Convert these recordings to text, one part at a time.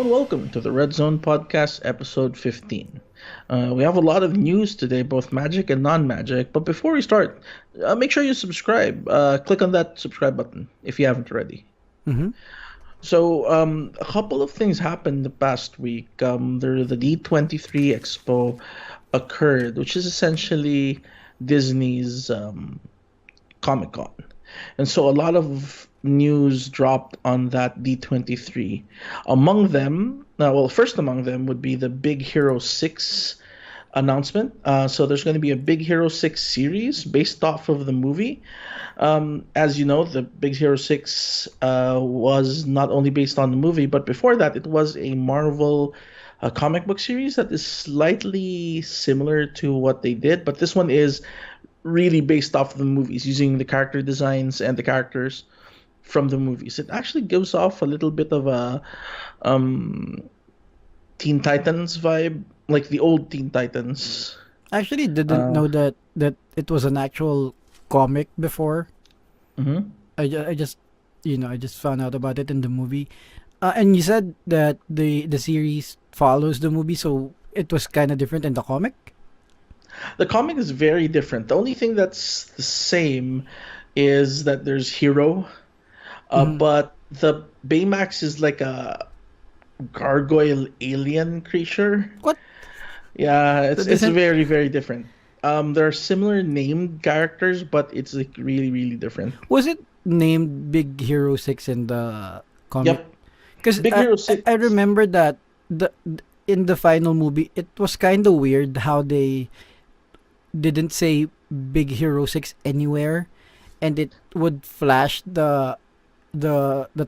and welcome to the Red Zone Podcast, episode 15. We have a lot of news today, both magic and non magic. But before we start, make sure you subscribe. Click on that subscribe button if you haven't already. Mm-hmm. So, a couple of things happened the past week. The D23 Expo occurred, which is essentially Disney's Comic Con. And so a lot of news dropped on that D23. Among them, first among them would be the Big Hero 6 announcement. So there's going to be a Big Hero 6 series based off of the movie. As you know, the Big Hero 6 was not only based on the movie, but before that, it was a Marvel comic book series that is slightly similar to what they did, but this one is really based off of the movies, using the character designs and the characters from the movies. It actually gives off a little bit of a Teen Titans vibe, like the old Teen Titans. I actually didn't know that it was an actual comic before. Mm-hmm. I just I just found out about it in the movie. And you said that the series follows the movie, so it was kind of different in the comic. The comic is very different. The only thing that's the same is that there's Hero, but the Baymax is like a gargoyle alien creature. What? Yeah, it's Isn't- very very different. There are similar named characters, but it's like really really different. Was it named Big Hero 6 in the comic? Yep, Because Big Hero 6. I remember that in the final movie, it was kind of weird how they didn't say Big Hero 6 anywhere, and it would flash the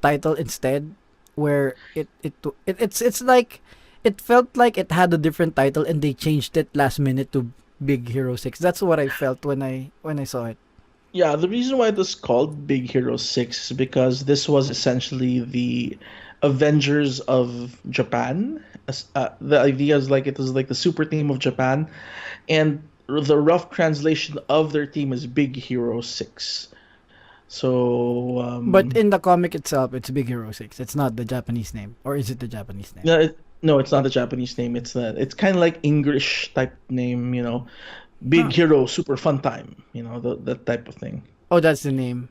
title instead, where it's like it felt like it had a different title and they changed it last minute to Big Hero 6. That's what I felt when I saw it. Yeah, the reason why it was called Big Hero 6 is because this was essentially the Avengers of Japan. The idea is like it was like the super team of Japan, and the rough translation of their team is Big Hero 6. So, But in the comic itself, it's Big Hero 6. It's not the Japanese name, or is it the Japanese name? no, it's not the Japanese name. It's kind of like English type name, Big Huh. Hero Super Fun Time, that type of thing. Oh, that's the name.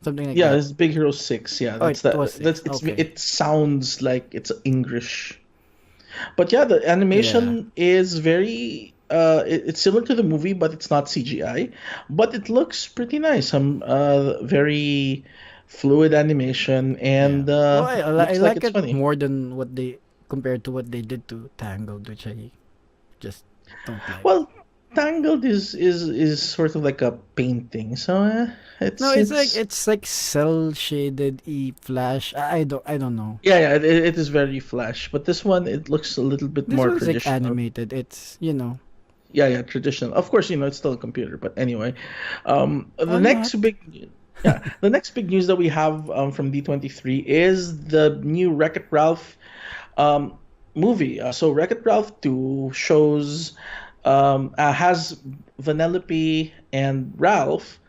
Something like Yeah, that. it's Big Hero 6. Yeah, Oh, that's it that. was That's 6. Okay. it sounds like it's English. But yeah, the animation is very it's similar to the movie, but it's not CGI. But it looks pretty nice. Some very fluid animation, and Well, I looks like like it's it funny. more than compared to what they did to Tangled, which I just don't like. Well, Tangled is sort of like a painting, so No, it's like cell shaded flash. I don't know. yeah, it is very flash. But this one, it looks a little bit This more one's like traditional. animated. It's Yeah, traditional. Of course, it's still a computer, but anyway. The Or next not. big the next big news that we have from D23 is the new Wreck-It Ralph movie. So Wreck-It Ralph 2 has Vanellope and Ralph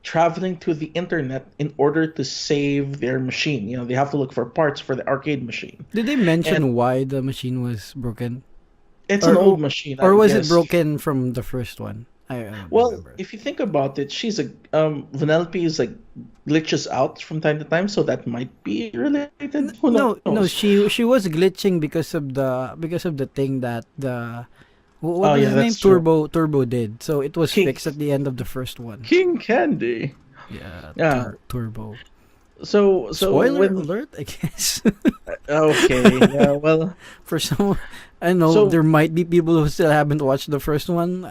traveling to the internet in order to save their machine. They have to look for parts for the arcade machine. Did they mention And why the machine was broken? it's an Or old machine, or I was it guess. broken from the first one? I don't Well, remember. if you think about it, she's a Vanellope is like glitches out from time to time, so that might be related. Who No, knows? she was glitching because of the thing that what Oh was yeah, his name? that's true. Turbo did. So it was King fixed at the end of the first one. King Candy. Yeah, Yeah. Turbo. So Spoiler when alert, I guess. okay, yeah, well, For some, I know so there might be people who still haven't watched the first one.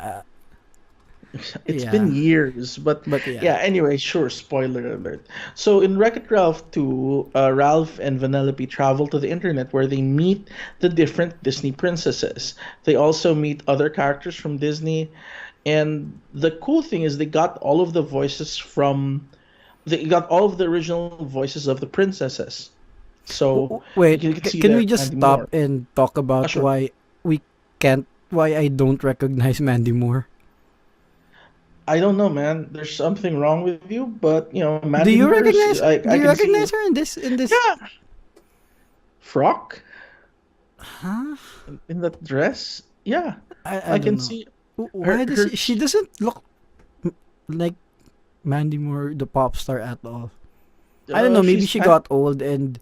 it's Yeah, been years, but but yeah. yeah. Anyway, sure. Spoiler alert. So in Wreck-It Ralph 2, Ralph and Vanellope travel to the internet where they meet the different Disney princesses. They also meet other characters from Disney, and the cool thing is they got all of the original voices of the princesses. So Wait, you can see can there we just Mandy stop Moore. and talk about Sure. why I don't recognize Mandy Moore? I don't know, man. There's something wrong with you, but Do Mandy you Moore, recognize I do you can see. recognize her in this? Yeah, Frock. Huh? in that dress. Yeah, I I don't can know. see Why her. does she doesn't look like Mandy Moore, the pop star, at all. I don't know. Maybe She's she kind. got old and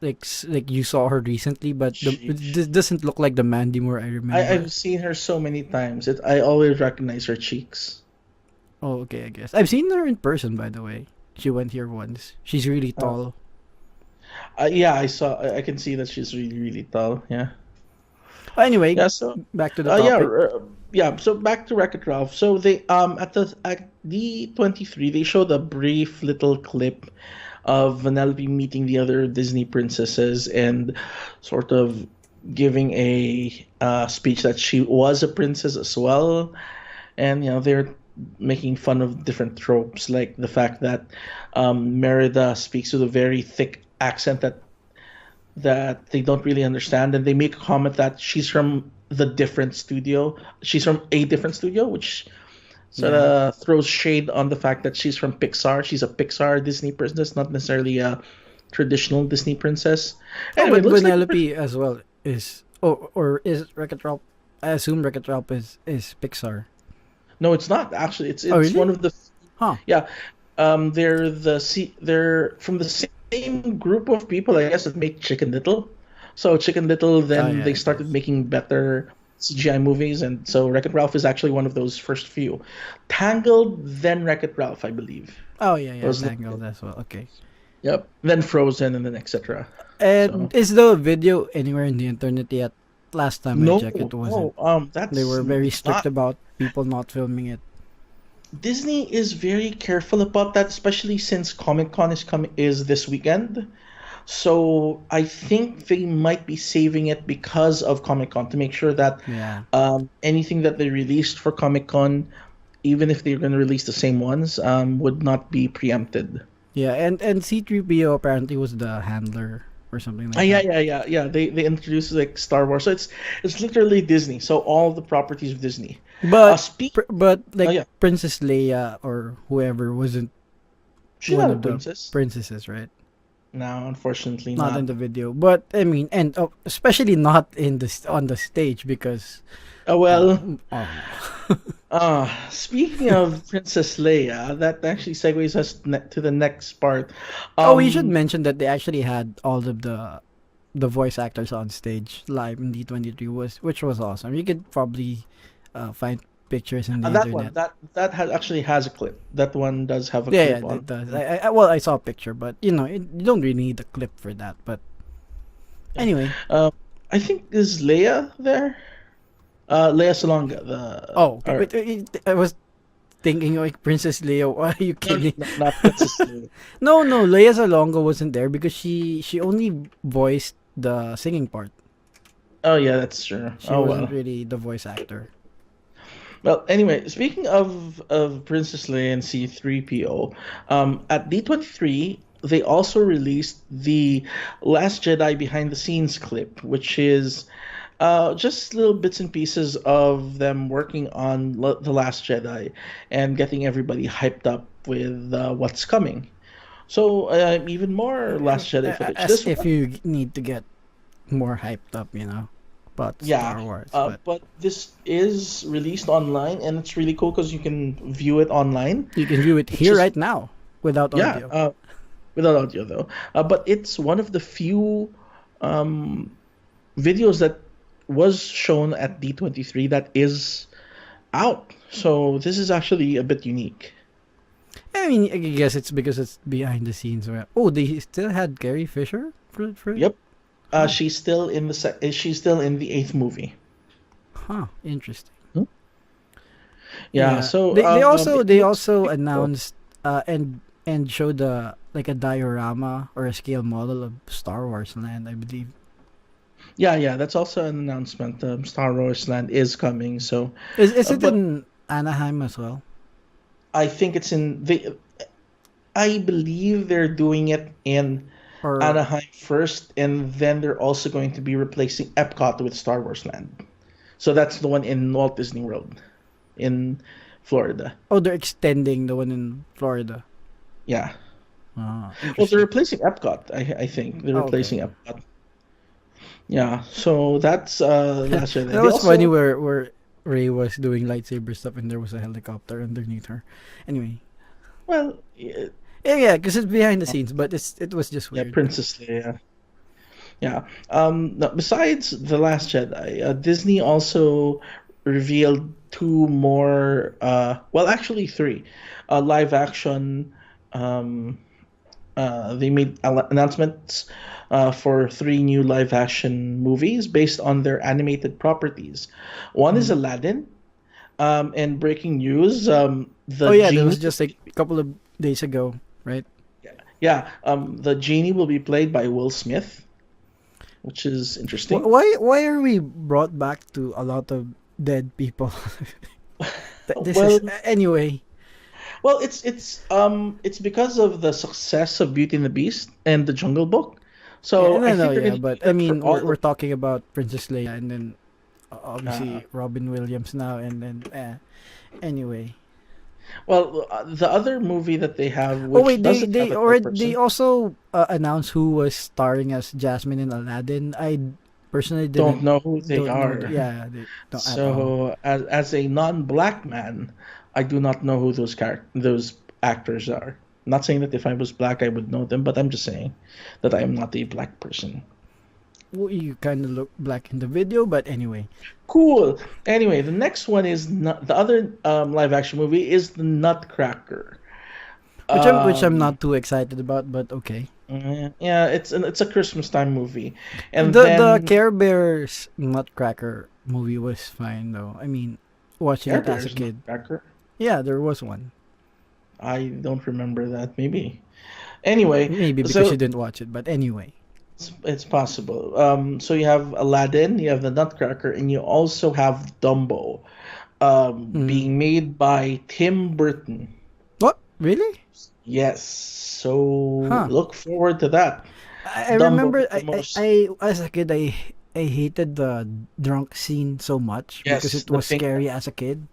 like you saw her recently, but this doesn't look like the Mandy Moore I remember. I've seen her so many times. I always recognize her cheeks. Oh, okay, I guess I've seen her in person. By the way, she went here once. She's really Uh, tall. yeah, I saw. I can see that she's really, really tall. Yeah. Anyway, Yeah. So, back to the yeah, topic. yeah. So back to Wreck-It Ralph. So they at D23 they showed a brief little clip of Vanellope meeting the other Disney princesses and sort of giving a speech that she was a princess as well. And they're making fun of different tropes, like the fact that Merida speaks with a very thick accent that they don't really understand, and they make a comment that she's from the different studio. She's from a different studio, which sort Yeah. of throws shade on the fact that she's from Pixar. She's a Pixar Disney princess, not necessarily a traditional Disney princess. Oh, Anyway, but it looks like Vanellope as well is. Oh, or is Wreck-It Ralph? I assume Wreck-It Ralph is Pixar. no, it's not actually. It's Oh, it's really? one of the Huh. yeah. They're from the same group of people, I guess, that make Chicken Little. So Chicken Little, Oh, then yeah, they I started guess. making better CGI movies, and so Wreck-It Ralph is actually one of those first few. Tangled, then Wreck-It Ralph, I believe. Oh, yeah, yeah, Was the Tangled as well. Okay. Yep. Then Frozen, and then etc. So And is the video anywhere in the internet yet? Last time I no, checked, it wasn't. no, They that's were very it's strict not. about people not filming it. Disney is very careful about that, especially since Comic Con is this weekend. So I think they might be saving it because of Comic Con to make sure that Yeah. anything that they released for Comic Con, even if they're going to release the same ones, would not be preempted. Yeah, and C3PO apparently was the handler or something like Yeah, that. yeah, yeah, yeah. They introduced like Star Wars, so it's literally Disney. So all the properties of Disney. But Speak. but Oh like yeah, Princess Leia or whoever wasn't she's one not a of the princess. princesses, right? No, unfortunately Not in not. the video. But I mean, and especially not in on the stage because Well, oh, speaking of Princess Leia, that actually segues us to the next part. oh, we should Um, mention that they actually had all of the voice actors on stage live in D23 which was awesome. You could probably find pictures in the that one internet. actually has a clip. That one does have a Yeah, yeah, clip on. it does. Well, I saw a picture, but you don't really need a clip for that. But Yeah. anyway, Um, I think is Leia there? Leia Salonga, the oh, okay. or Wait, I was thinking like Princess Leia. Are you no, kidding? not Princess Leia. No, Leia Salonga wasn't there because she only voiced the singing part. Oh yeah, that's true. She Oh wasn't well. really the voice actor. Well, anyway, speaking of Princess Leia and C3PO, at D23 they also released the Last Jedi behind the scenes clip, which is just little bits and pieces of them working on the Last Jedi and getting everybody hyped up with what's coming. So even more Last Jedi footage. As This if one, you need to get more hyped up, about yeah, Star Wars. But but this is released online and it's really cool because you can view it online, you can view it which here is right now without yeah, audio. without audio though. But it's one of the few um, videos that was shown at D23 that is out. So this is actually a bit unique. I mean, I guess it's because it's behind the scenes. Oh, they still had Carrie Fisher for it. Yep. Huh. She's still in the eighth movie. Huh. Interesting. Hmm? Yeah. Yeah. So it They looks also pretty cool. announced and showed like a diorama or a scale model of Star Wars Land, I believe. Yeah, yeah. That's also an announcement. Star Wars Land is coming. So, Is it but in Anaheim as well? I think it's in the. I believe they're doing it in Or Anaheim first, and then they're also going to be replacing Epcot with Star Wars Land. So that's the one in Walt Disney World in Florida. oh, they're extending the one in Florida. Yeah. Ah, Well, they're interesting. replacing Epcot. I think they're Oh, okay. replacing Epcot. Yeah, so that's Last Jedi. That They was funny also where Ray was doing lightsaber stuff and there was a helicopter underneath her. Anyway, well, yeah, because it's behind the scenes, but it was just yeah, weird. Princess Leia. Yeah. Now, besides The Last Jedi, Disney also revealed two more, well, actually three, live action. Um, they made announcements for three new live action movies based on their animated properties. One is Mm. Aladdin, and breaking news, Oh the yeah, that genie. was just like a couple of days ago, right? Yeah, the genie will be played by Will Smith, which is interesting. Why are we brought back to a lot of dead people? This is Well, anyway. Well, it's because of the success of Beauty and the Beast and the Jungle Book. Yeah, So I no, no, think they're yeah, going to do but I that for mean, all we're of. talking about Princess Leia, and then Uh, obviously Robin Williams now, and then anyway. the other movie that they have, Oh which wait, doesn't have a third they person, also announced who was starring as Jasmine in Aladdin. I personally don't didn't know who they don't know. are. Yeah, they don't at all. So as a non-black man, I do not know who those actors are. Not saying that if I was black, I would know them, but I'm just saying that I am not a black person. Well, you kind of look black in the video, but anyway, Cool. Anyway, the next one is not, the other live action movie is the Nutcracker. which I'm Um, not too excited about, but okay. yeah, it's a Christmas time movie, and The then Care Bears Nutcracker movie was fine though. I mean, watching Care it as a Bears kid. Nutcracker. Yeah, there was one. I don't remember that. Maybe. Anyway, Maybe because you so didn't watch it, but anyway. it's possible. So you have Aladdin, you have the Nutcracker, and you also have Dumbo, Hmm. being made by Tim Burton. What? Really? Yes. So Huh. look forward to that. I Dumbo, remember the most. I as a kid I hated the drunk scene so much because Yes, it the was pink. scary as a kid.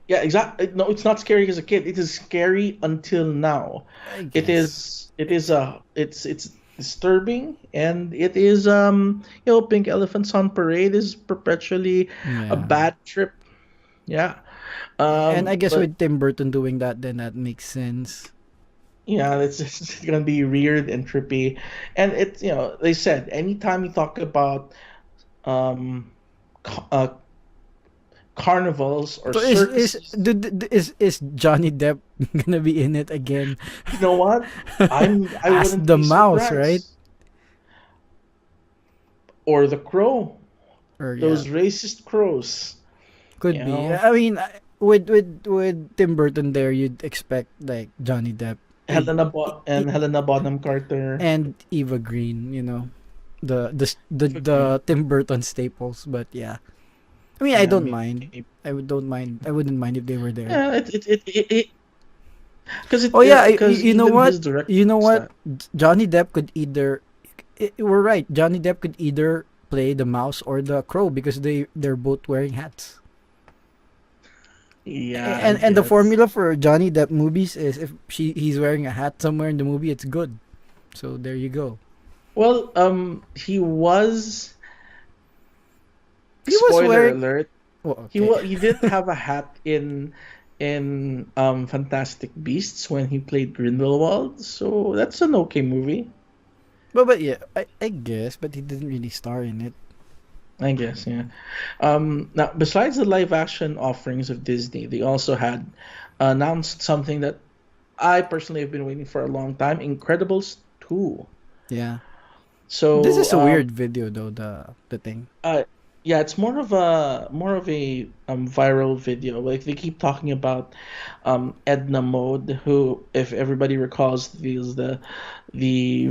Yeah, exactly. No, it's not scary as a kid. It is scary until now. I guess. It's disturbing, and it is Pink Elephants on Parade is perpetually a Yeah. bad trip. Yeah. And I guess But with Tim Burton doing that, then that makes sense. yeah, it's gonna be weird and trippy. And it's, they said anytime you talk about um ca- carnivals or So circuses. is Johnny Depp gonna be in it again You know what? I as wouldn't the be mouse, right? surprised. Or the crow. Or yeah, Those racist crows. You could be. know, I mean, with Tim Burton there, you'd expect like Johnny Depp, eh, e- Helena Bonham Carter. and Eva Green. The Tim Burton staples. But yeah, I mean, I Yeah, don't mind. maybe. Don't mind. I wouldn't mind if they were there. Yeah, because Oh yeah, because you know even what? his director You know thinks what? that. Johnny Depp could either. We're right. Johnny Depp could either play the mouse or the crow because they're both wearing hats. Yeah, I And the guess. formula for Johnny Depp movies is if he's wearing a hat somewhere in the movie, it's good. So there you go. Well, he was, He was spoiler wearing. alert. Oh, okay. He did have a hat in Fantastic Beasts when he played Grindelwald. So that's an okay movie, But yeah, I guess, but he didn't really star in it. I guess. Yeah. Now, besides the live action offerings of Disney, they also had announced something that I personally have been waiting for a long time: Incredibles 2. Yeah. This So, is a weird video though. The thing. uh, yeah, it's more of a viral video. Like they keep talking about Edna Mode, who, if everybody recalls, is the the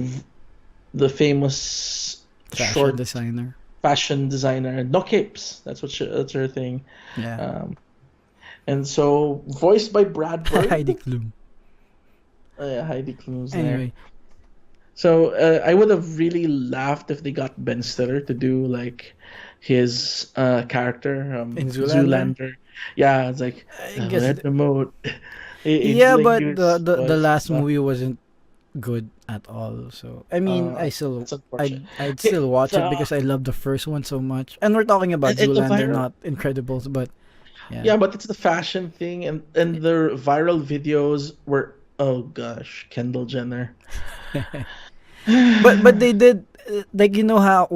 famous Fashion short designer. fashion designer. No capes. That's her thing. Yeah. Um, and so voiced by Brad Heidi Bird. Klum. Heidi Klum's there. Anyway, So I would have really laughed if they got Ben Stiller to do like his character, in Zoolander. Zoolander. Yeah, it's like I guess. let the mode. It Yeah, like but do his the voice. last movie wasn't. good at all. So I mean, That's unfortunate. I'd Okay, still watch it the because I love the first one so much. And we're talking about the Zoolander, viral, not Incredibles, but yeah. yeah, but it's the fashion thing, and the viral videos were, oh gosh, Kendall Jenner. But they did like you know how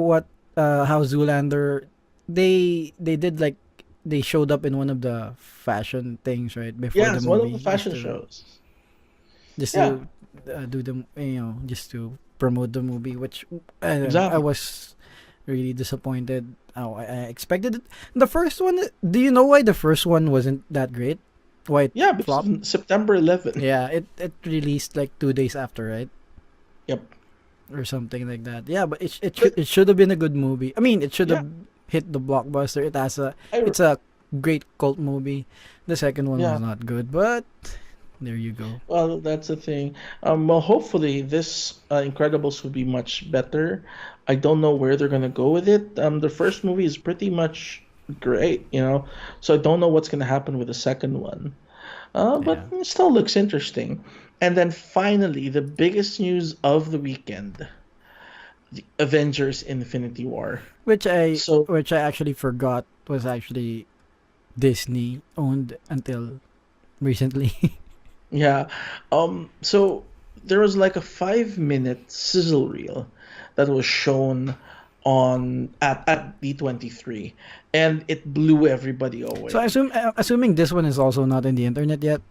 Zoolander they did like they showed up in one of the fashion things right before Yeah, the it's one of the movie fashion shows. just Yeah, to do the just to promote the movie, which I don't know, I exactly. was really disappointed. Oh, I expected it. The first one, do you know why the first one wasn't that great? Why it Yeah, because flopped? of September 11. Yeah, it released like 2 days after, right? Yep. Or something like that. Yeah, but But it should have been a good movie. I mean, it should yeah, have hit the blockbuster. I It's a great cult movie. The second one was yeah. not good, but there you go. Well, that's the thing. Well, hopefully this Incredibles will be much better. I don't know where they're gonna go with it. The first movie is pretty much great, so I don't know what's gonna happen with the second one. But Yeah, it still looks interesting. And then finally, the biggest news of the weekend: the Avengers: Infinity War. So which I actually forgot was actually Disney owned until recently. yeah, so there was like a 5 minute sizzle reel that was shown on at D23, and it blew everybody So away. assuming this one is also not in the internet yet.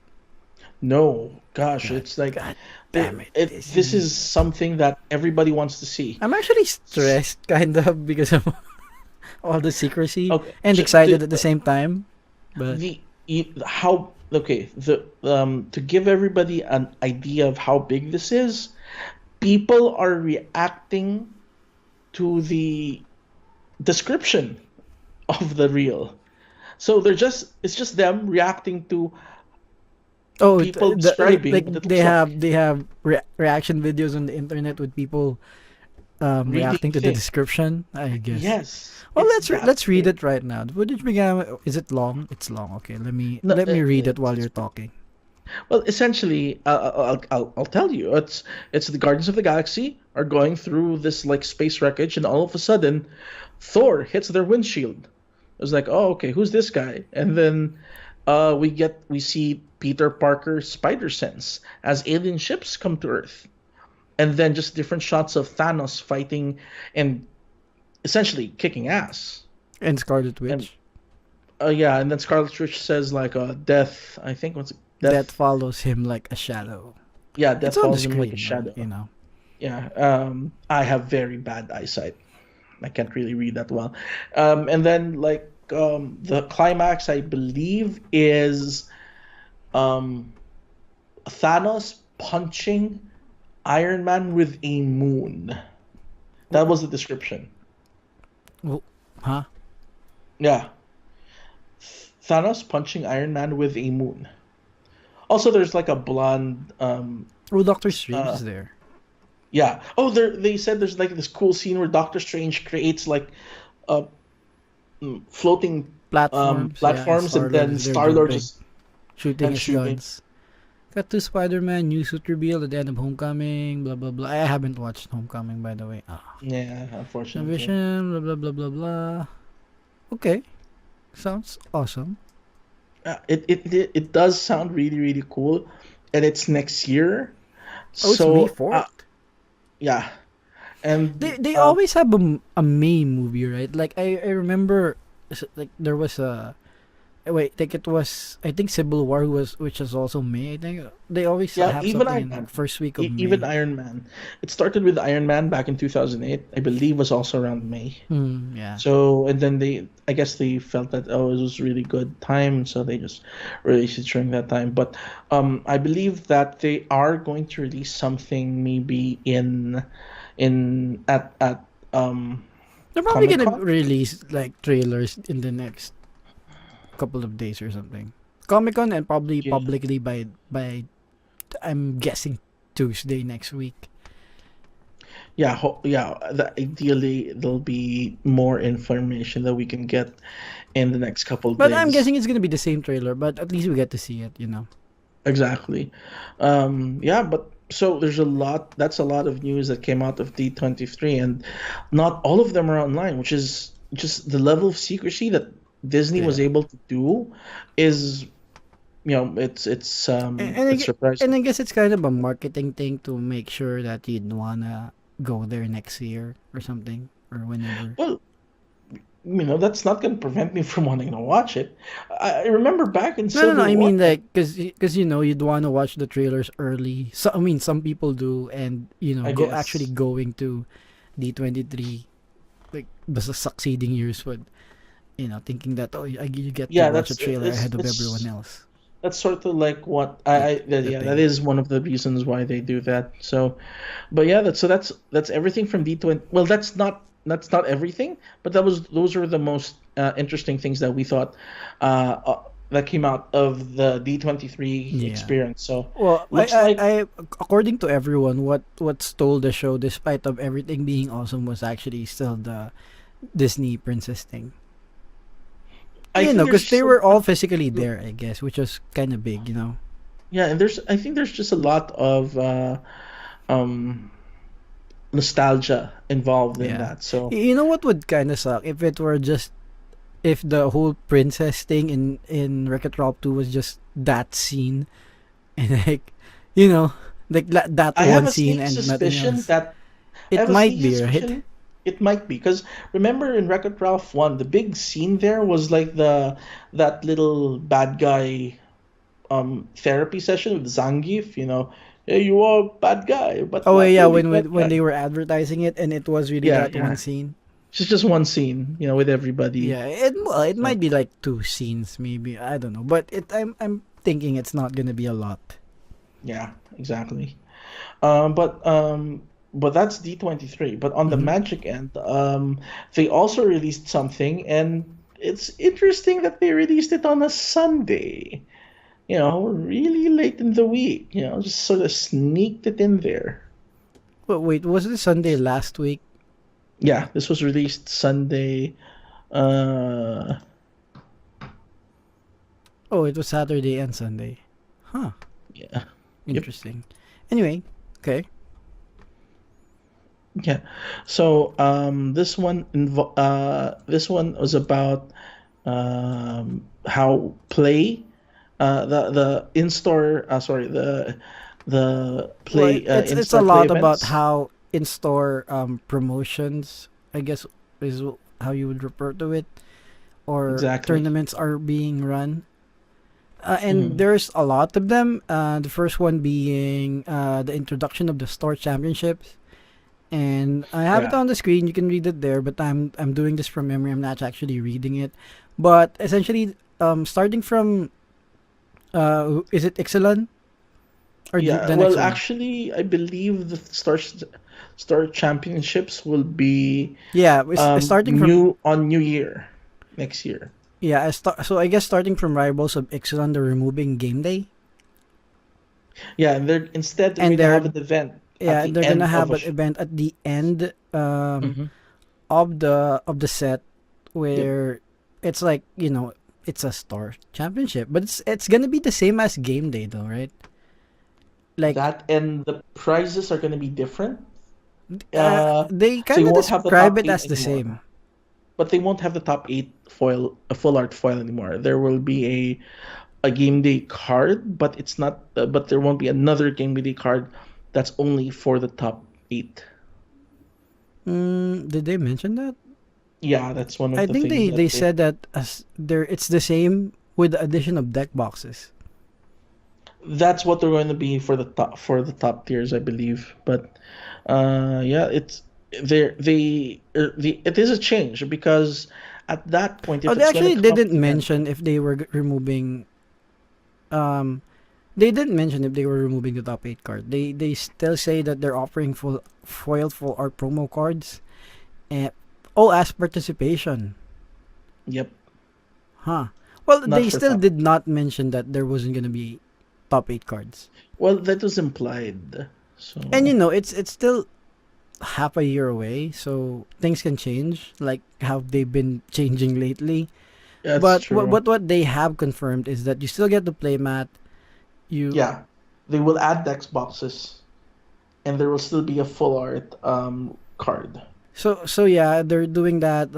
No, gosh, God, it's like God damn it, this Disney. is something that everybody wants to see. I'm actually S- stressed kind of because of all the secrecy Okay, and excited at the same time. But how okay the to give everybody an idea of how big this is, people are reacting to the description of the reel. So it's just them reacting to oh, people describing like what it looks like. they have reaction videos on the internet with people Reading reacting to the thing. description. I guess. Yes, Well, it's that let's read big. it right now. The footage began. Is it long? It's long. Okay, No, let me read it while it's you're talking. well, essentially, I'll tell you. It's the Guardians of the Galaxy are going through this like space wreckage, and all of a sudden, Thor hits their windshield. It was like, oh, okay, who's this guy? And then we see Peter Parker's spider sense as alien ships come to Earth, and then just different shots of Thanos fighting and essentially kicking ass. And Scarlet And Witch. yeah, and then Scarlet Witch says like death. I think what's it? That Death. follows him like a shadow. Yeah, It's death on the follows him like a screen, but shadow. you know. Yeah, I have very bad eyesight. I can't really read that well. And then like the climax, I believe, is um, Thanos punching Iron Man with a moon. That was the description. Oh, huh? Yeah, Thanos punching Iron Man with a moon. Also, there's like a blonde. Oh, Doctor Strange Uh, is there. yeah. Oh, they said there's like this cool scene where Doctor Strange creates like uh, floating Platforms, yeah, and platforms, Star and Lord then is there Star Lord jumping, just shooting and his shooting. guns. Got to Spider-Man new suit reveal at the end of Homecoming. Blah blah blah. I haven't watched Homecoming by the way. Ah, Yeah, unfortunately. Vision. Blah blah blah blah blah. Okay, sounds awesome. It does sound really really cool, and it's next year. Oh, it's May So 4th. yeah, and They always have a May movie, right? Like I remember, like there was a wait, like it was I think Civil War which is also May. I think they always yeah, have even something Iron in Man, first week of even May. Iron Man. It started with Iron Man back in 2008. I believe was also around May. Hmm. Yeah. So and then I guess they felt that oh it was really good time, so they just released it during that time. But I believe that they are going to release something maybe in at They're probably Comic gonna Con. release like trailers in the next couple of days or something. Comic Con and probably Yeah, publicly by I'm guessing Tuesday next week. yeah, ideally there'll be more information that we can get in the next couple of But I'm days. guessing it's gonna be the same trailer, but at least we get to see it, you know. Exactly. Yeah, but So there's a lot. That's a lot of news that came out of D23, and not all of them are online, which is just the level of secrecy that Disney was Yeah. able to do is, And it's and surprising. I guess it's kind of a marketing thing to make sure that you'd wanna go there next year or something or whenever. Well, that's not going to prevent me from wanting to watch it. I remember back in No, no, no. Civil I War. mean, like, cause you know you'd want to watch the trailers early. So I mean, some people do, and I go actually guess. going to D23 like the succeeding years with thinking that you get to Yeah, watch a that's trailer it's ahead of everyone it's else. that's sort of like what The yeah, that thing. is one of the reasons why they do that. So, but yeah, that's everything from D20. Well, that's not everything, but those were the most interesting things that we thought that came out of the D23 Yeah. experience. So, Well, looks like according to everyone, what stole the show, despite of everything being awesome, was actually still the Disney princess thing. I think there's Because they just were all physically there, I guess, which was kind of big. yeah, and I think there's just a lot of um nostalgia involved in Yeah. that. So, You know what would kind of suck if it were just if the whole princess thing in Wreck-It Ralph 2 was just that scene and like you know like that I have one a scene sneaky and nothing suspicion else. that I It have a might sneaky be, right? suspicion it might be because remember in Wreck-It Ralph 1, the big scene there was like the that little bad guy therapy session with Zangief, hey, you are a bad guy, but Oh not yeah, really when bad when they guy. were advertising it and it was really Yeah, that one yeah. scene. It's just one scene, with everybody. Yeah, it So might be like two scenes maybe. I don't know, but I'm thinking it's not gonna be a lot. yeah, exactly. But that's D23. But on the Hmm. Magic end, they also released something, and it's interesting that they released it on a Sunday. Really late in the week. Just sort of sneaked it in there. But wait, was it Sunday last week? Yeah, this was released Sunday. Uh, Oh, it was Saturday and Sunday. Huh. yeah, yep, Interesting. Anyway, okay. yeah. So this one was about how play the in store sorry the Well, play in it's a store play lot about events. how in store promotions, I guess, is how you would refer to it, or Exactly. tournaments are being run. And Hmm. there's a lot of them. The first one being the introduction of the store championships, and I have it Yeah. on the screen. You can read it there, but I'm doing this from memory. I'm not actually reading it, but essentially, starting from is it Ixalan or Yeah, the next well, one? actually, I believe the Star Championships will be Yeah, starting from new on New Year next year. yeah. So I guess starting from rivals of Ixalan, they're removing game day, Yeah, and they're and going to they're have an event at yeah the they're gonna end have of a an event at the end Mhm. of the set Yep. where it's like it's a store championship, but it's gonna be the same as game day though, right? Like That and the prizes are going to be different. Uh, they so kind you of won't have the describe top it eight as the same. anymore. But they won't have the top eight a full art foil anymore. There will be a game day card, but it's not. But there won't be another game day card that's only for the top eight. Did they mention that? Yeah, that's one I of the think things they that they. said that as there it's the same with the addition of deck boxes. That's what they're going to be for the top tiers, I believe. But yeah, it is a change because at that point, Oh, if they it's going to actually come didn't to the end, mention if they were removing. Um, they didn't mention if they were removing the top eight card. They still say that they're offering full art promo cards and all as participation. yep, Huh. Well, not they for still top. did not mention that there wasn't gonna be top eight cards. Well, that was implied. And So it's still half a year away, so things can change, like how they've been changing lately. that's But true. what they have confirmed is that you still get the playmat. You Yeah, they will add Dex boxes. and there will still be a full art card. So yeah, they're doing that.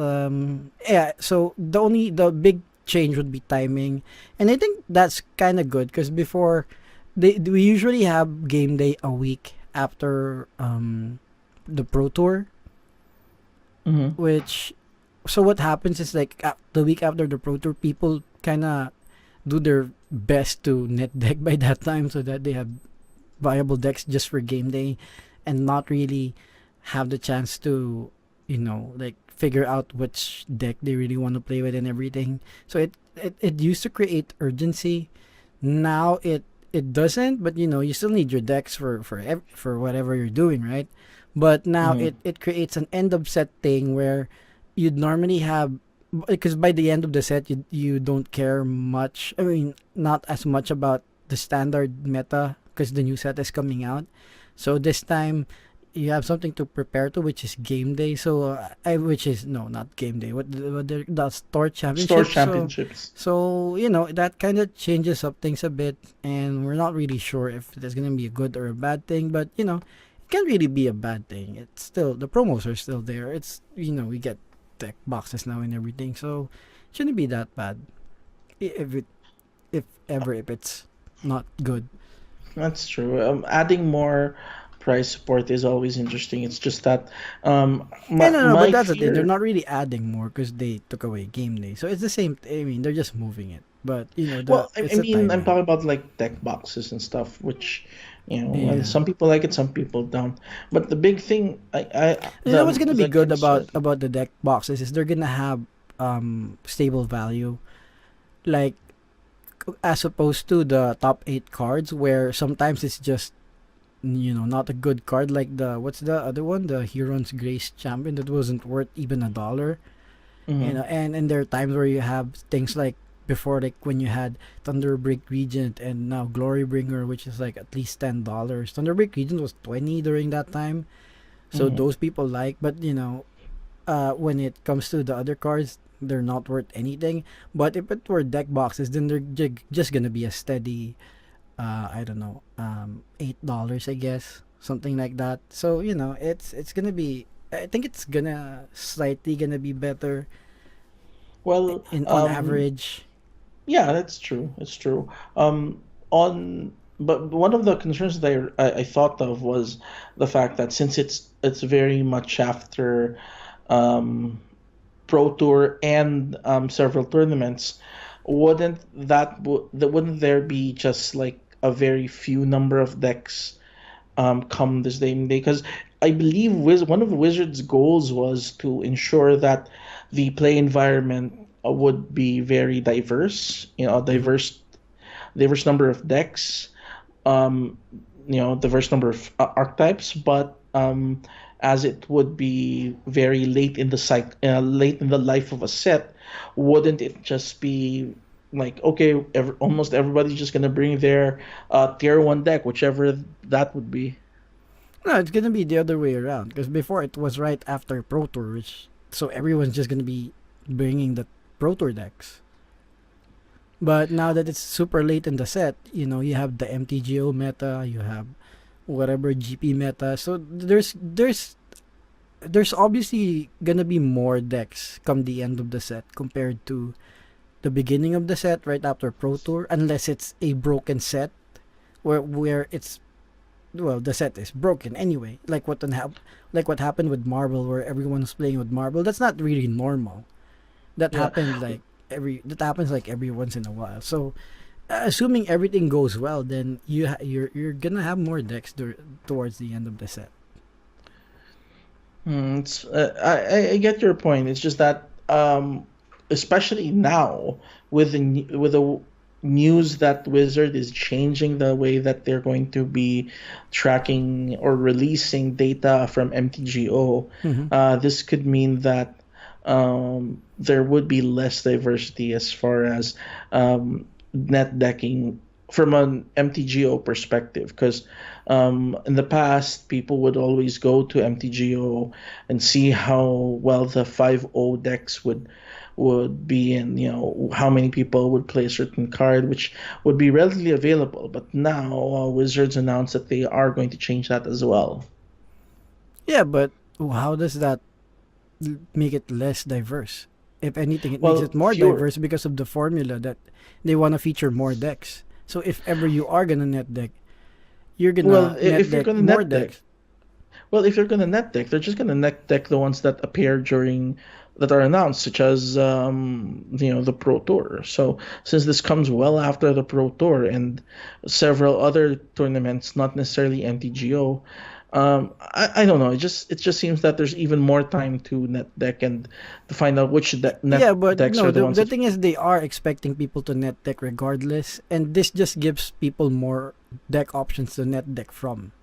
Yeah. So the big change would be timing, and I think that's kind of good because before, we usually have game day a week after the pro tour, Mm-hmm. which so what happens is like the week after the pro tour, people kind of do their best to net deck by that time so that they have viable decks just for game day, and not really have the chance to like figure out which deck they really want to play with and everything. So it used to create urgency. Now it doesn't, but you still need your decks for whatever you're doing, right? But now Mm-hmm. it creates an end of set thing where you'd normally have, because by the end of the set you don't care much, I mean not as much about the standard meta because the new set is coming out. So this time you have something to prepare to, which is game day. So I which is no, not game day, what the store Store championship. So championships. that kind of changes up things a bit, and we're not really sure if it's gonna be a good or a bad thing. But it can't really be a bad thing. It's still, the promos are still there. It's we get tech boxes now and everything, so it shouldn't be that bad. If it if ever if it's not good. That's true. Adding more price support is always interesting. It's just that Yeah, my no, but my that's the thing. They're fear. not really adding more because they took away game day, so it's the same. I mean, they're just moving it, but Well, I it's the mean, I'm timing. talking about like deck boxes and stuff, which and Yeah. some people like it, some people don't. But the big thing, What's gonna be the good concern. about the deck boxes is they're gonna have stable value, like as opposed to the top 8 cards where sometimes it's just not a good card, like the what's the other one, the Huron's Grace Champion, that wasn't worth even $1. Mhm. And there are times where you have things like before, like when you had Thunderbreak Regent and now Glorybringer, which is like at least $10. Thunderbreak Regent was 20 during that time, so Mhm. those people like. But when it comes to the other cards, they're not worth anything. But if it were deck boxes, then they're just gonna be a steady, I don't know, $8, I guess, something like that. So it's gonna be. I think it's gonna slightly gonna be better Well, in on average. yeah, that's true. It's true. On but one of the concerns that I thought of was the fact that since it's very much after um, Pro Tour and several tournaments, wouldn't there be just like a very few number of decks come this day? Because I believe one of the Wizards' goals was to ensure that the play environment would be very diverse, Mhm. diverse number of decks, um, diverse number of archetypes, but as it would be very late in the life of a set, wouldn't it just be like, okay, almost everybody's just gonna bring their tier one deck, whichever that would be. No, it's gonna be the other way around because before it was right after Pro Tour, which so everyone's just gonna be bringing the Pro Tour decks. But now that it's super late in the set, you have the MTGO meta, you have whatever GP meta. So there's obviously gonna be more decks come the end of the set compared to the beginning of the set right after Pro Tour, unless it's a broken set where it's, well, the set is broken anyway. Like what happened with Marble, where everyone's playing with Marble. That's not really normal. Yeah. That happens like every once in a while. So assuming everything goes well, then you're gonna have more decks towards the end of the set. I get your point. It's just that, especially now with the news that Wizard is changing the way that they're going to be tracking or releasing data from MTGO, Mm-hmm. this could mean that there would be less diversity as far as net decking from an MTGO perspective, because in the past people would always go to MTGO and see how well the 5.0 decks would be in, how many people would play a certain card, which would be readily available. But now Wizards announced that they are going to change that as well. Yeah, but how does that make it less diverse? If anything, it makes it Well, more fewer. diverse because of the formula that they want to feature more decks. So if ever you are gonna net deck, you're Well, gonna net if you're deck gonna more net deck, decks. well, if you're gonna net deck, they're just gonna net deck the ones that appear during that are announced, such as the Pro Tour. So since this comes well after the Pro Tour and several other tournaments, not necessarily MTGO, I don't know. It just seems that there's even more time to net deck and to find out which net Yeah, but decks no, are the ones the that. thing is they are expecting people to net deck regardless, and this just gives people more deck options to net deck from.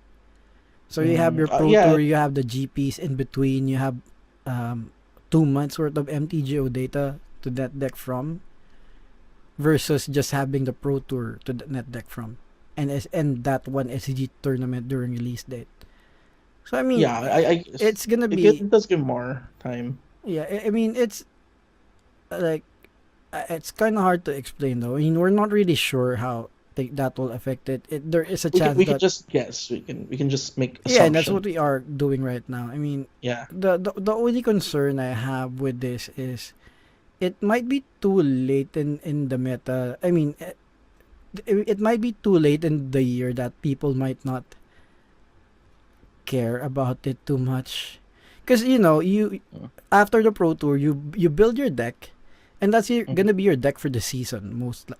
So you have your Pro Yeah. Tour, you have the GPs in between, you have um, 2 months worth of MTGO data to net deck from, versus just having the Pro Tour to net deck from, and that one SCG tournament during release date. So I mean, Yeah, I it's gonna be it does give more time. yeah. I mean, it's like it's kind of hard to explain though. I mean, we're not really sure how that will affect it. There is a chance We can that just guess. We can just make yeah, and that's what assumption. we are doing right now. I mean, Yeah. the only concern I have with this is it might be too late in the meta. I mean, it might be too late in the year that people might not care about it too much. Because you Mm. after the Pro Tour, you build your deck, and that's Mhm. gonna be your deck for the season.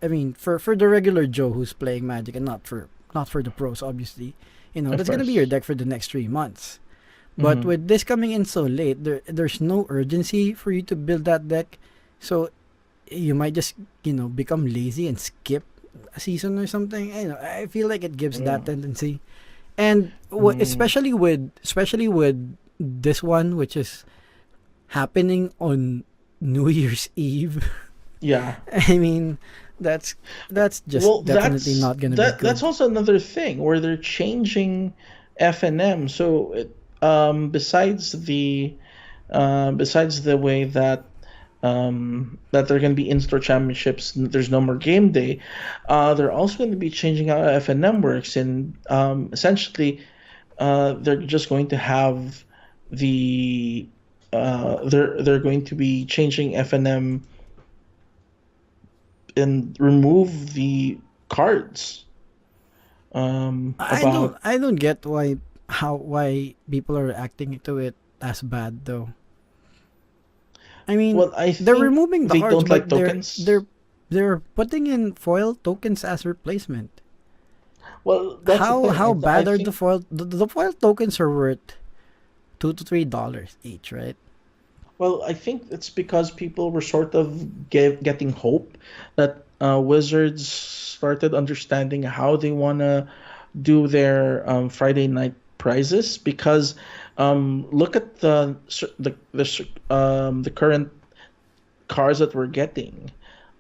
I mean, for the regular Joe who's playing Magic, and not for the pros, obviously. Of That's gonna be your course. deck for the next 3 months. But Mm-hmm. with this coming in so late, there's no urgency for you to build that deck. So you might just become lazy and skip a season or something. I feel like it gives that Mm. tendency, and Mm. especially with this one, which is happening on New Year's Eve. Yeah. I mean, that's that's Well, just definitely not gonna be that's good. also another thing where they're changing FNM. So besides the way that there are going to be in-store championships, there's no more game day. They're also going to be changing how FNM works, and essentially, they're just going to have they're going to be changing FNM and remove the cards about. I don't get why people are acting to it as bad though. I mean, Well, I they're think removing the they cards, don't like but tokens. they're putting in foil tokens as replacement. Well, that's the thing. How I bad are the think. foil? The foil tokens are worth $2 to $3 each, right? Well, I think it's because people were sort of getting hope that Wizards started understanding how they wanna do their Friday night prizes, because look at the current cards that we're getting.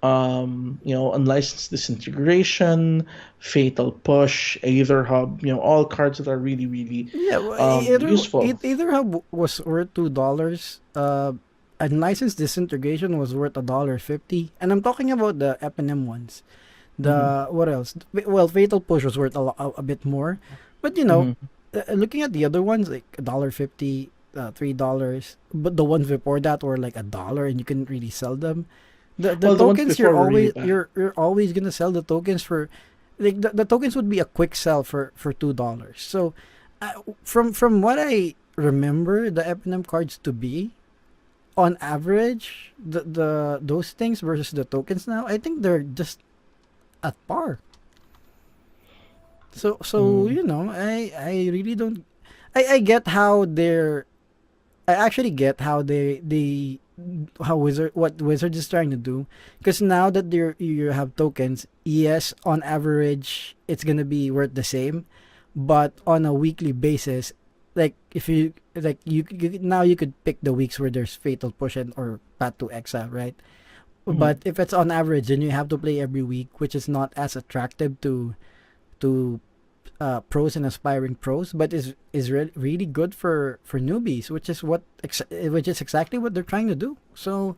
Unlicensed disintegration, fatal push, Aether Hub, all cards that are really, really Yeah, well, useful. either hub was worth $2. And license disintegration was worth $1.50, and I'm talking about the FNM ones. Hmm. The what else? Well, fatal push was worth a bit more, but Hmm. looking at the other ones like $1.50, $3, but the ones before that were like $1, and you couldn't really sell them. The Well, the ones tokens before were really bad. you're always gonna sell the tokens for like the tokens would be a quick sell for $2. So from what I remember the FNM cards to be on average the those things versus the tokens now, I think they're just at par. So Mm. I really don't. I get how they're. I actually get how how Wizard is trying to do, because now that you have tokens, yes, on average it's gonna be worth the same, but on a weekly basis, like if you like you now you could pick the weeks where there's fatal push and or path to exile, right? But Mhm. if it's on average, then you have to play every week, which is not as attractive to pros and aspiring pros, but is really good for newbies, which is exactly what they're trying to do. So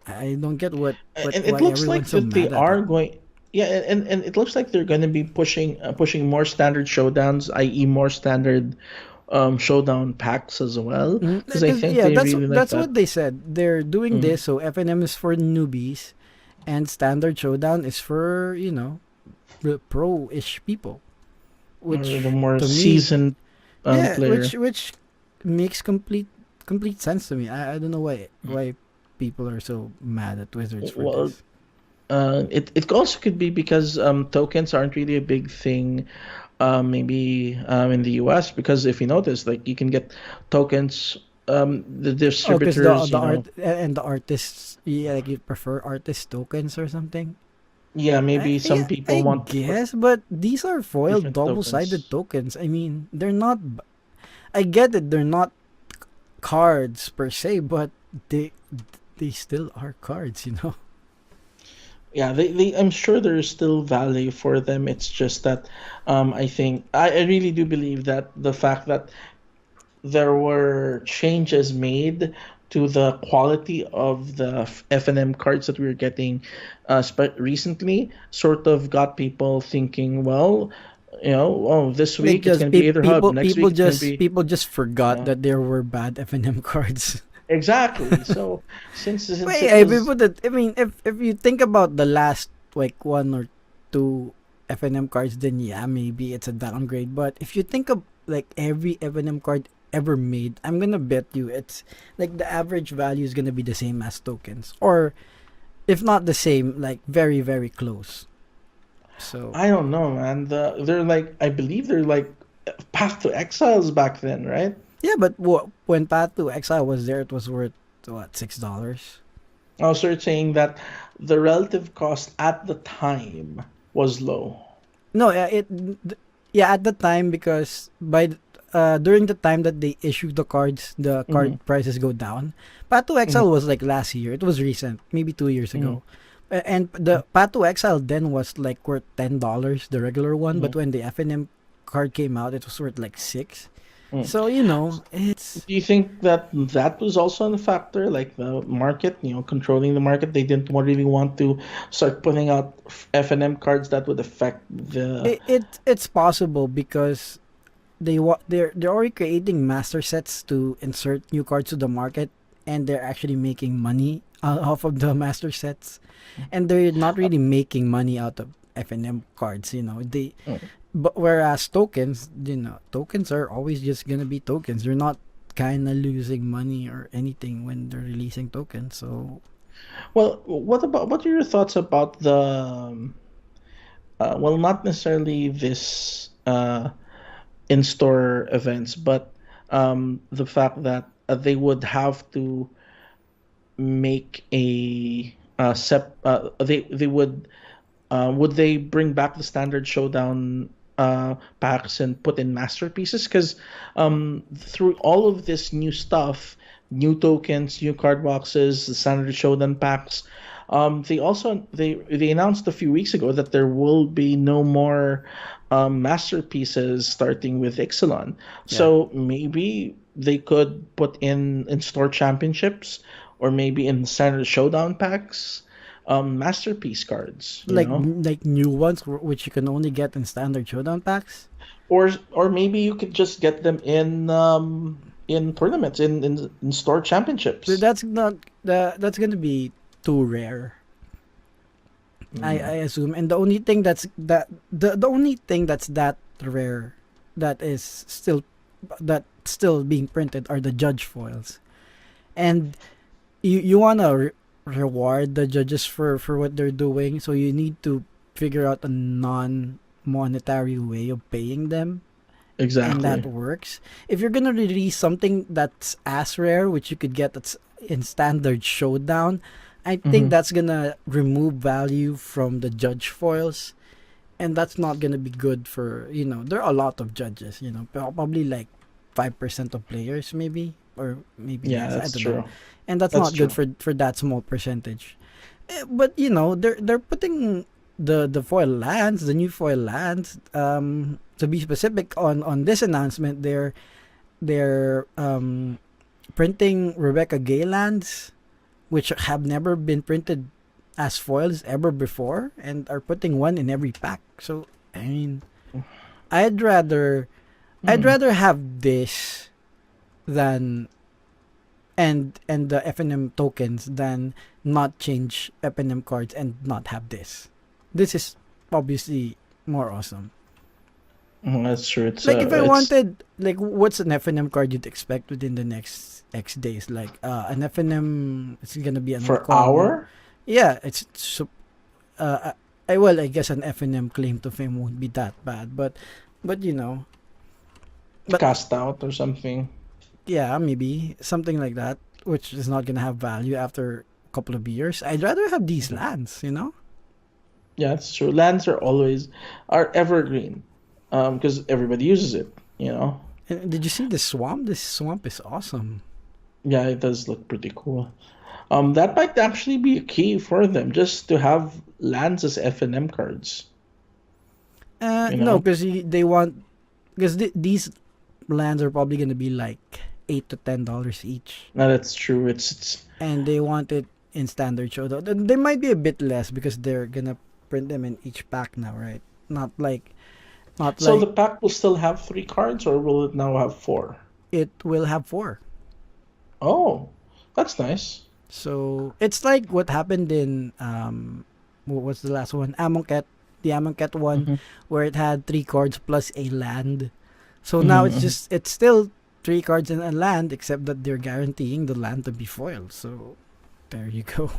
I don't get And it why looks like everyone's so that they mad at it. are going. Yeah, and it looks like they're going to be pushing more standard showdowns, i.e., more standard showdown packs as well, because I Because think yeah, they really like that's that. what they said. They're doing Mm. this so FNM is for newbies, and Standard Showdown is for pro-ish people. Or the Which more to me, seasoned yeah, player. which makes complete sense to me. I don't know why people are so mad at Wizards for Well, this. it also could be because tokens aren't really a big thing, maybe in the US, because if you notice, like you can get tokens, the Oh, because distributors, the art and the artists, yeah, like you prefer artist tokens or something. yeah, maybe some I people want to put guess, but these are foiled different double-sided tokens. tokens. I mean, they're not. I get it. They're not cards per se, but they they still are cards. Yeah, I'm sure there's still value for them. It's just that I think I really do believe that the fact that there were changes made to the quality of the F&M cards that we were getting recently sort of got people thinking, well, oh, this Like week it's just going to be Aether Hub, next week it's going to be, people just forgot yeah, that there were bad FNM cards. exactly. So since Wait, it was, I mean, if you think about the last like one or two FNM cards, then yeah, maybe it's a downgrade. But if you think of like every FNM card ever made, I'm gonna bet you it's like the average value is gonna be the same as tokens, or if not the same, like very very close. So I don't know, man. They're like, I believe they're like Path to Exiles back then, right? yeah, but when Path to Exile was there, it was worth what, $6. Also, you're saying that the relative cost at the time was low. No, yeah, at the time, because during the time that they issued the cards, the card Mm-hmm. prices go down. Path to Mm-hmm. Exile was like last year. It was recent, maybe 2 years Mm-hmm. ago. And the Path to Exile then was like worth $10, the regular one. Mm-hmm. But when the FNM card came out, it was worth like 6. Mm. So it's Do you think that that was also a factor, like the market, controlling the market? They didn't really want to start putting out F&M cards that would affect the. it's possible because they're already creating master sets to insert new cards to the market, and they're actually making money off of the master sets, and they're not really making money out of FNM cards. Mm. But whereas tokens, tokens are always just gonna be tokens. They're not kind of losing money or anything when they're releasing tokens. So Well, what are your thoughts about the well, not necessarily this in-store events, but the fact that they would have to make a they would they bring back the standard showdown packs and put in masterpieces? Because through all of this new stuff, new tokens, new card boxes, the standard showdown packs, they announced a few weeks ago that there will be no more masterpieces starting with Ixalan. yeah, So maybe they could put in store championships, or maybe in standard showdown packs, masterpiece cards, like new ones which you can only get in standard showdown packs. or maybe you could just get them in tournaments, in store championships. That's not that's gonna be too rare. I Mm, assume, and the only thing the only thing that's that rare that is still being printed are the judge foils, and you wanna reward the judges for what they're doing, so you need to figure out a non monetary way of paying them, and that exactly. works. If you're gonna release something that's as rare, which you could get that's in standard showdown, I think Hmm. that's gonna remove value from the judge foils, and that's not gonna be good for there are a lot of judges, probably like 5% of players, maybe, or maybe Yeah, less. I that's don't know, true. and that's That's not good true. for that small percentage. But they're putting the foil lands, the new foil lands. To be specific on this announcement, they're printing Rebecca Gay lands, which have never been printed as foils ever before, and are putting one in every pack. So I mean, I'd rather I'd Mm. rather have this than and the FNM tokens than not change FNM cards and not have this. This is obviously more awesome. That's true. Like if I It's wanted, like, what's an FNM card you'd expect within the next X days? Like an FNM, it's gonna be an for uncommon. our Yeah, well, I guess an FNM claim to fame won't be that bad, but but cast out or something. yeah, maybe something like that, which is not gonna have value after a couple of years. I'd rather have these Mhm. lands. Yeah, that's true. Lands are evergreen, because everybody uses it. You know. And did you see this swamp? This swamp is awesome. Yeah, it does look pretty cool. That might actually be a key for them, just to have lands as FNM cards. You No, know. because they want because these lands are probably gonna be like $8 to $10 each, No, that's true. It's and they want it in standard showdown. They might be a bit less because they're gonna print them in each pack now, right? Not like not so like the pack will still have 3 cards, or will it now have 4? it will have four. Oh, that's nice. So it's like what happened in what's the last one? Amonkhet, the Amonkhet one, Mm-hmm. where it had 3 cards plus a land. So now Mm-hmm. it's still 3 cards and a land, except that they're guaranteeing the land to be foiled. So there you go.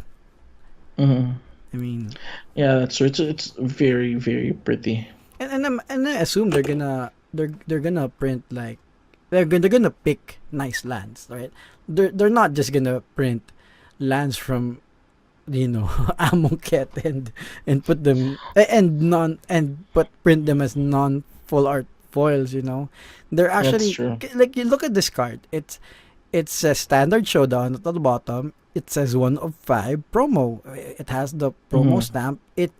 Mm-hmm. I mean, Yeah, that's true. It's very very pretty. and I assume they're gonna print like they're gonna pick nice lands, right? They're not just gonna print lands from Amonkhet and put them and non and but print them as non full art foils. They're That's actually true. like, you look at this card. It's a standard showdown at the bottom. It says 1 of 5 promo. It has the promo Mm-hmm. stamp. It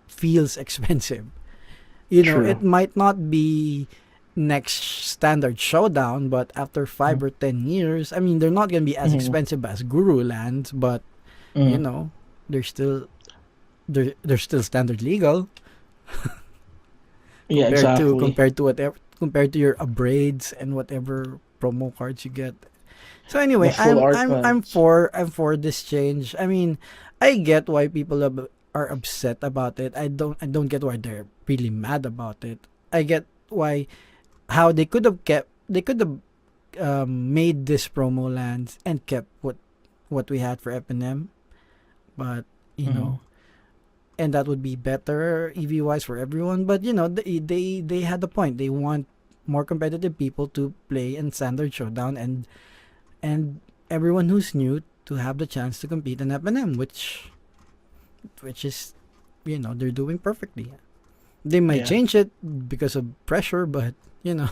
feels expensive. It True. might not be next standard showdown, but after 5 or 10 years, I mean, they're not gonna be as Mm-hmm. expensive as Guru lands, but you Mm-hmm. know, they're still they're still standard legal Yeah, exactly. compared to your abrades and whatever promo cards you get. So The anyway, full I'm art I'm I'm lands. for I'm for this change. I mean, I get why people are upset about it. I don't get why they're really mad about it. I get why how they could have made this promo lands and kept what we had for FNM, but you Mm-hmm. know, and that would be better EV wise for everyone. But they had the point. They want more competitive people to play in standard showdown, and everyone who's new to have the chance to compete in FNM, which is they're doing perfectly. They might Yeah. change it because of pressure, but you know.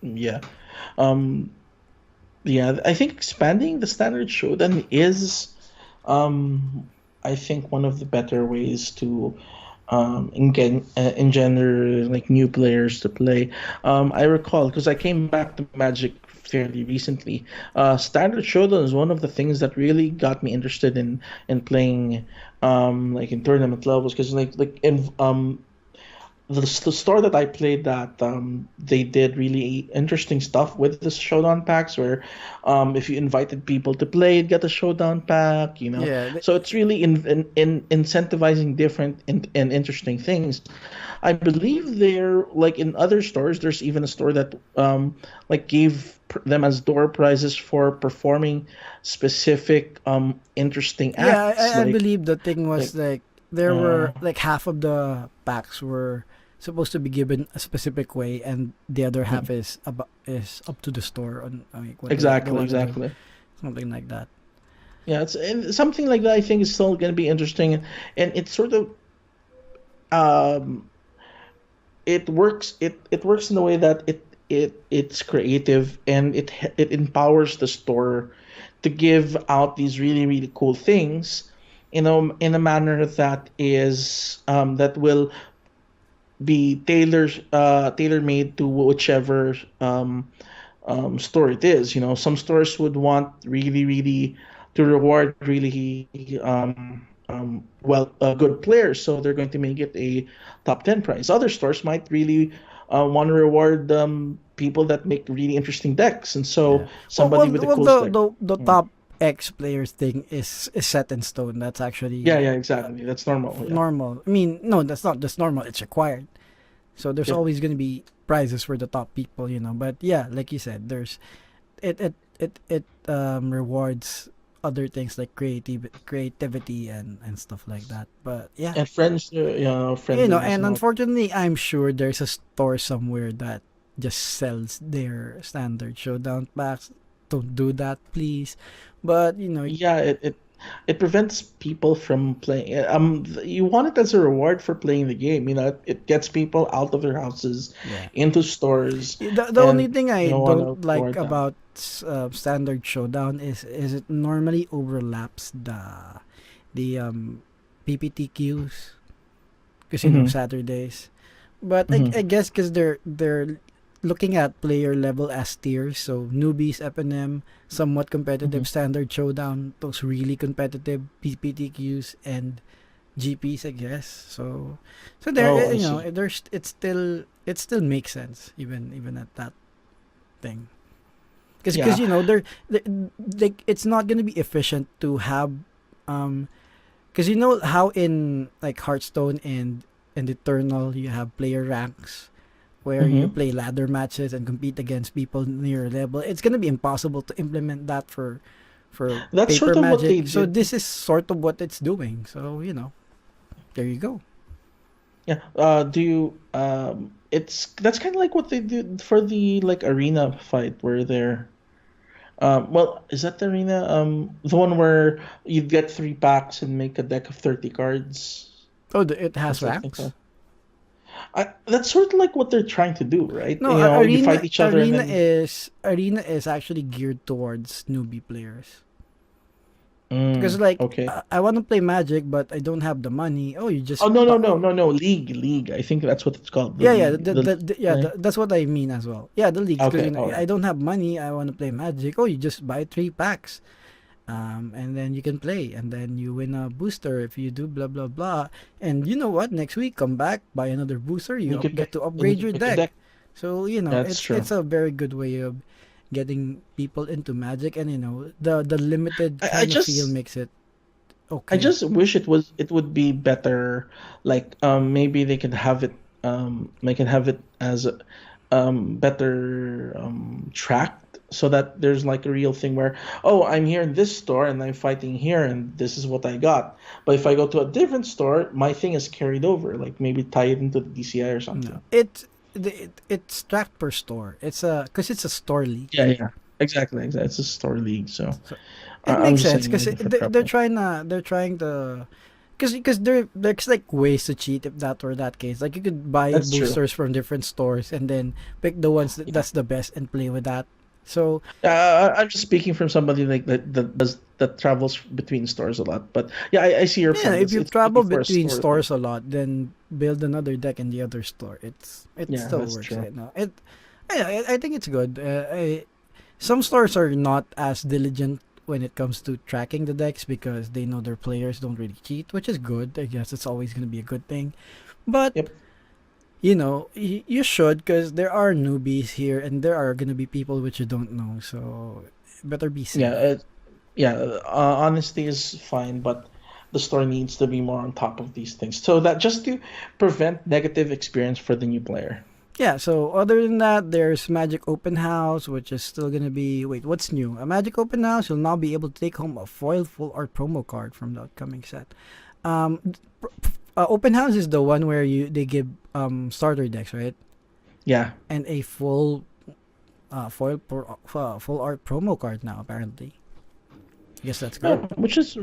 Yeah. Um. Yeah. I think expanding the standard showdown is, I think, one of the better ways to engender like new players to play. I recall, because I came back to Magic fairly recently. Standard Showdown is one of the things that really got me interested in playing, like in tournament levels, because like in the store that I played that, they did really interesting stuff with the showdown packs, where if you invited people to play, you'd get a showdown pack, Yeah, so it's really in incentivizing different and interesting things. I believe there, like in other stores, there's even a store that like gave them as door prizes for performing specific interesting yeah. acts, I believe the thing like was like there uh were like half of the packs were supposed to be given a specific way, and the other half is up to the store on like what they exactly, want to do, exactly. something like that. Yeah, it's and something like that. I think is still going to be interesting, and it's sort of um, it works in a way that it's creative, and it empowers the store to give out these really really cool things, in a manner that is that will be tailor made to whichever store it is. Some stores would want really, really to reward really good players, so they're going to make it a top 10 prize. Other stores might really want to reward people that make really interesting decks, and so Yeah. somebody with the coolest deck. The Mm. top X players thing is set in stone. That's Yeah, actually yeah, exactly. That's normal. Yeah. normal. I mean, no, that's not just normal. It's required. So there's Yep. always gonna be prizes for the top people, But yeah, like you said, there's it rewards other things like creativity and stuff like that. But yeah, And friends, friendliness and and all. unfortunately, I'm sure there's a store somewhere that just sells their standard showdown packs. Don't do that, please. But Yeah, it prevents people from playing. You want it as a reward for playing the game. It gets people out of their houses, yeah. into stores, The only and thing I want don't to like reward them. about standard showdown is it normally overlaps the PPTQs because Hmm. Saturdays, but I Hmm. guess because they're looking at player level as tiers, so newbies, FNM, somewhat Hmm. competitive standard showdown, those really competitive PPTQs and GPs, I guess. So there, Oh, I see. there's it still makes sense even at that thing. Because Yeah. like it's not gonna be efficient to have um because how in like Hearthstone and Eternal you have player ranks where you Hmm. play ladder matches and compete against people near your level. It's gonna be impossible to implement that for That's paper sort of what they magic. So did. this is sort of what it's doing. So there you go. Yeah. Do you? That's kind of like what they did for the like arena fight where they're. Well, is that the arena? The one where you get 3 packs and make a deck of 30 cards. Oh, it has What's that thing ranks. called? That's sort of like what they're trying to do, right? No, You fight each other and then. arena is actually geared towards newbie players. Because Mm, like okay. I want to play Magic, but I don't have the money. Oh, you just Oh, no, no, no, no, no. League. I think that's what it's called. The yeah, league. The league yeah, play. that's what I mean as well. Yeah, the leagues because Okay. All I right. don't have money. I want to play Magic. Oh, you just buy 3 packs, and then you can play, and then you win a booster if you do blah blah blah. And you know what? Next week, come back, buy another booster. You could Get pick to and you upgrade can your pick a deck. deck. So That's true. it's a very good way of getting people into Magic, and the limited I, I kind of feel just makes it I okay. just wish it would be better. Like maybe they could have it as better tracked, so that there's like a real thing where, oh, I'm here in this store and I'm fighting here and this is what I got. But if I go to a different store, my thing is carried over. Like maybe tie it into the DCI or No, something. it's tracked per store. It's a because it's a store league. Yeah, yeah. Exactly, exactly. It's a store league, so So it I'm makes just sense saying because maybe for prepping. they're trying to because there's like ways to cheat if that were that case. Like you could buy That's true. boosters from different stores and then pick the ones Yeah. that's the best and play with that. So I'm just speaking from somebody like that travels between stores a lot. But yeah, I see your yeah, point. if It's you it's maybe travel for a between store thing. stores a lot, then build another deck in the other store. It Yeah, still that's works. true. I think it's good. Some stores are not as diligent when it comes to tracking the decks because they know their players don't really cheat, which is good. I guess it's always going to be a good thing. But Yep. you should because there are newbies here and there are going to be people which you don't know. So better be Yeah. safe. Yeah. Honesty is fine, but the store needs to be more on top of these things, so that just to prevent negative experience for the new player. Yeah, so other than that, there's Magic Open House, which is still gonna be. Wait, what's new? A Magic Open House, you'll now be able to take home a foil full art promo card from the upcoming set. Um, Open House is the one where they give starter decks, right? Yeah. And a full full art promo card now apparently. I guess that's Yeah, good. which is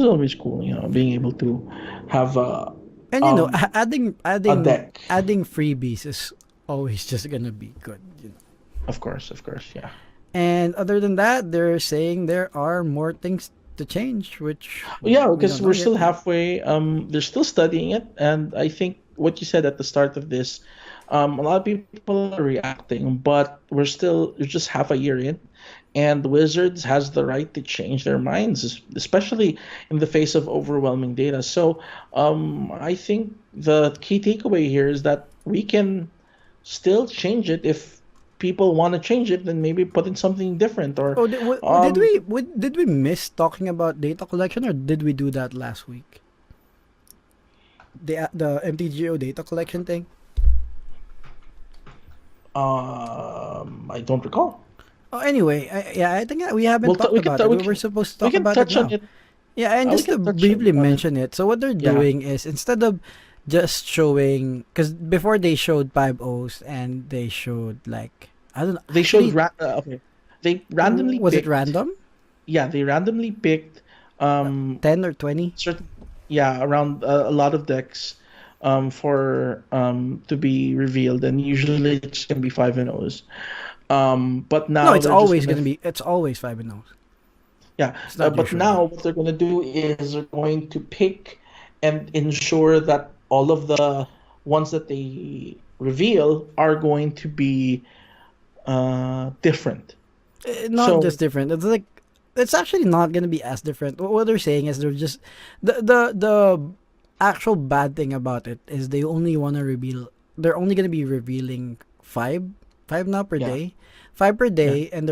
always cool. Being able to have And um a deck. adding freebies is always just gonna be good. Of course. Yeah. And other than that, they're saying there are more things to change, which Yeah, we because don't know we're yet. still halfway. They're still studying it, and I think what you said at the start of this, a lot of people are reacting, but we're just half a year in, and Wizards has the right to change their minds, especially in the face of overwhelming data. So, I think the key takeaway here is that we can still change it if people want to change it, then maybe put in something different or Oh, um did we miss talking about data collection, or did we do that last week? The MTGO data collection thing. I don't recall. Oh, anyway, I think we haven't We'll talked about it. we We're can supposed to we talk can about it touch on now. it. Yeah, and We just to can touch briefly on it. mention it. So what they're Yeah, doing is, instead of just showing, because before they showed 5 O's and they showed like, I don't know, they showed actually, okay. They randomly was it picked. random? Yeah, they randomly picked 10 or 20? certain, yeah, around a lot of decks for to be revealed, and usually it's gonna be 5 and O's. But No, now it's they're just always gonna gonna be. It's always 5 and O's. yeah. It's not But usually. now what they're gonna do is they're going to pick and ensure that all of the ones that they reveal are going to be different. Not So just different. It's like it's actually not gonna be as different. What they're saying is they're just the actual bad thing about it is they only want to reveal. They're only gonna be revealing five now per yeah, day, 5 per yeah. day, and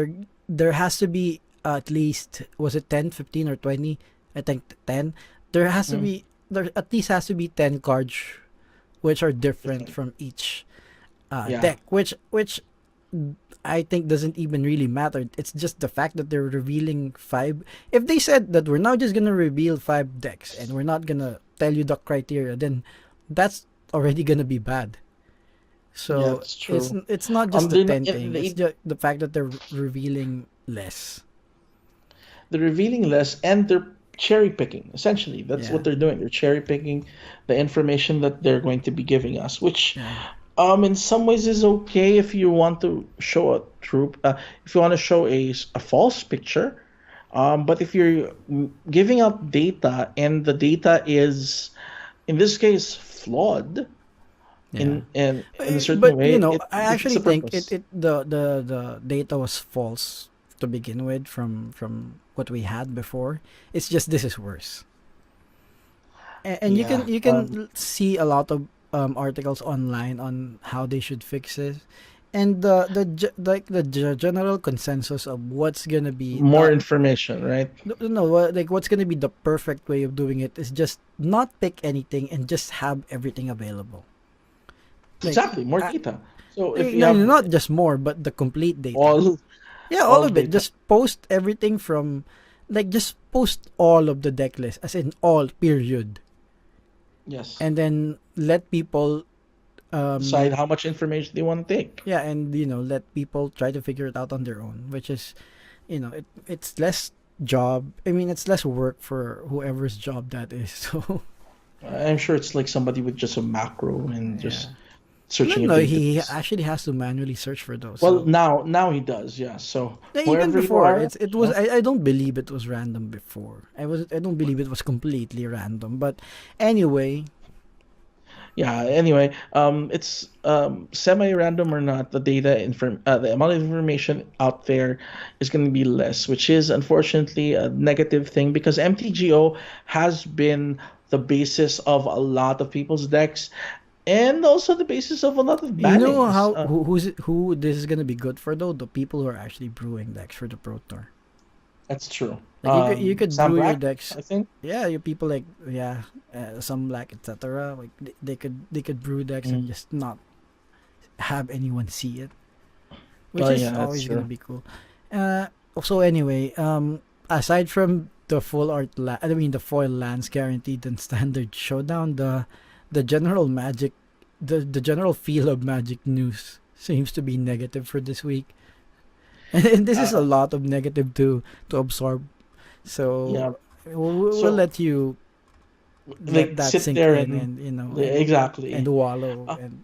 there has to be at least, was it 10, 15, or 20? I think 10. There has to Mm, be there at least has to be 10 cards which are different different. from each Yeah. deck, which I think doesn't even really matter. It's just the fact that they're revealing five. If they said that we're now just gonna reveal 5 decks and we're not gonna tell you the criteria, then that's already gonna be bad. Yeah, So that's it's true. it's not just the They're not, 10 thing. It's just the fact that they're revealing less. they're revealing less, and they're cherry picking. Essentially, that's Yeah, what they're doing. They're cherry picking the information that they're going to be giving us, which, yeah. in some ways is okay if you want to show a true, if you want to show a false picture. But if you're giving out data and the data is, in this case, flawed Yeah. in a certain But you way, know, it I defeats actually the think purpose. the data was false to begin with from what we had before. It's just this is worse. And Yeah. you can see a lot of articles online on how they should fix it, and like the general consensus of what's gonna be More information, right? no, like what's gonna be the perfect way of doing it is just not pick anything and just have everything available. Like, Exactly, more uh, data. So if you no, have not just more, but the complete data. all Yeah, all all of it. data, Just post everything from, like, just post all of the deck list, as in all, period. yes, And then let people, decide how much information they want to take. yeah, and, let people try to figure it out on their own, which is, it's less job. I mean, it's less work for whoever's job that is. So, I'm sure it's like somebody with just a macro and yeah. just No, searching a no, he database. actually has to manually search for those. Well, So, now he does, yeah. So yeah, even wherever you before, are, it you was, know, I don't believe it was random before. I don't believe it was completely random. But anyway, yeah. Anyway, it's semi-random or not, the amount of information out there is going to be less, which is unfortunately a negative thing because MTGO has been the basis of a lot of people's decks and also the basis of a lot of you know bannings. how who this is gonna be good for, though? The people who are actually brewing decks for the Pro Tour. That's true. Like, you could Sam brew your Black, decks. I think. Yeah, you people like, yeah, some black, etc. Like, they could brew decks and Mm. just not have anyone see it, which Oh is yeah, that's always gonna true. be cool. So anyway, aside from the I mean the foil lands guaranteed and standard showdown, the general magic, the general feel of Magic news seems to be negative for this week, and this is a Uh, lot of negative to absorb. yeah. So we'll So let like that sit sink there in, and and and exactly. wallow, Uh, and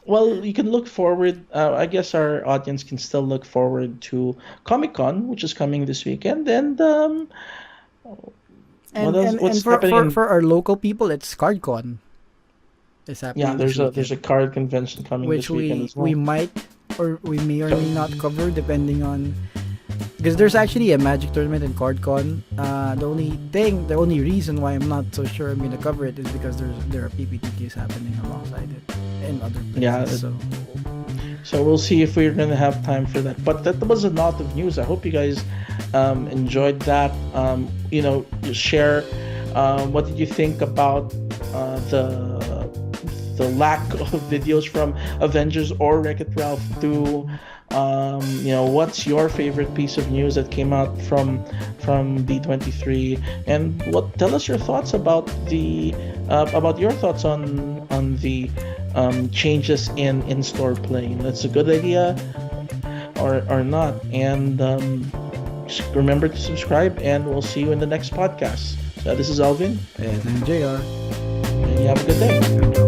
well, you can look forward. I guess our audience can still look forward to Comic Con, which is coming this weekend, and what and else? and, What's and for, happening for in? for our local people, it's CardCon. is Yeah, happening this there's a weekend, card convention coming which this weekend as we well. might or we may or may not cover depending on, because there's actually a Magic tournament in CardCon. The only reason why I'm not so sure I'm gonna cover it is because there are PPTQs happening alongside it in other Yeah, places. So so we'll see if we're gonna have time for that. But that was a lot of news. I hope you guys enjoyed that. Share what did you think about the lack of videos from Avengers or Wreck-It Ralph 2. What's your favorite piece of news that came out from D23, and what tell us your thoughts about your thoughts on the changes in store play. That's a good idea or not. And remember to subscribe, and we'll see you in the next podcast. So this is Alvin, and I'm JR. and you have a good day.